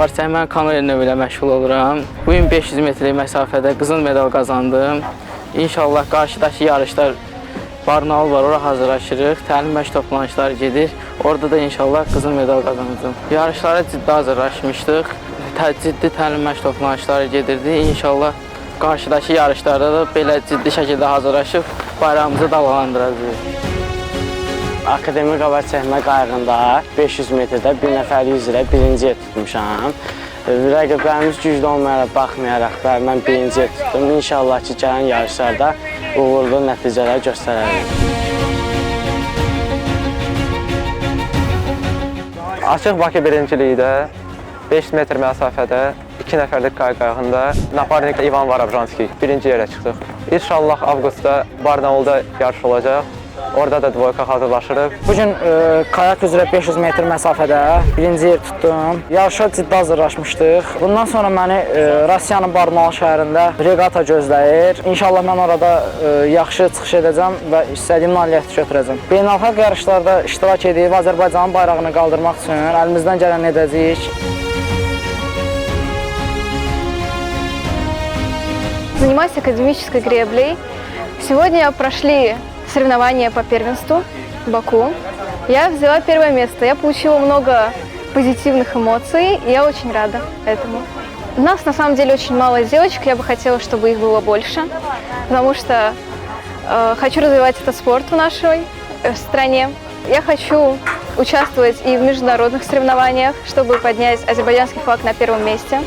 Qabarçay, mən kano növü ilə məşğul oluram. Bu gün 500 metrlik məsafədə qızıl medal qazandım. İnşallah qarşıdakı yarışlar Barnaul var, ora hazırlaşırıq. Təlim məşq toplanışları gedir. Orada da inşallah qızıl medal qazanacağım. Yarışlara ciddi hazırlaşmışdıq. Ciddi təlim məşq toplanışları gedirdi. İnşallah qarşıdakı yarışlarda da belə ciddi şəkildə hazırlaşıb bayrağımızı dalgalandıracağıq. Akademik avar çəkmə qayığında 500 metrdə bir nəfərlik üzrə birinci yer tutmuşam. Rəqiblərimiz güclü olmayaraq, baxmayaraq mən birinci yer tutdum. İnşallah ki, gələn yarışlarda uğurlu nəticələr göstərərik. Açıq Bakı birinciliyidə 500 metr məsafədə 2 nəfərlik qayığında Naparnik İvan Varabjanski birinci yerə çıxdıq. İnşallah avqustda Barnaulda yarış olacaq. Orada da dvoyka hazırlaşırıq. Bugün kayak üzrə 500 metr məsafədə birinci yer tutdum. Yarışa ciddi hazırlaşmışdıq. Bundan sonra məni Rusiyanın Barnaul şəhərində regata gözləyir. İnşallah mən orada yaxşı çıxış edəcəm və istədiyim nailiyyəti götürəcəm. Beynəlxalq yarışlarda iştirak edib Azərbaycanın bayrağını qaldırmaq üçün əlimizdən gələni edəcəyik. Занимаюсь академической греблей. Сегодня прошли соревнования по первенству в Баку. Я взяла первое место. Я получила много позитивных эмоций, и я очень рада этому. У нас на самом деле очень мало девочек, я бы хотела, чтобы их было больше, потому что хочу развивать этот спорт в нашей стране. Я хочу участвовать и в международных соревнованиях, чтобы поднять азербайджанский флаг на первом месте.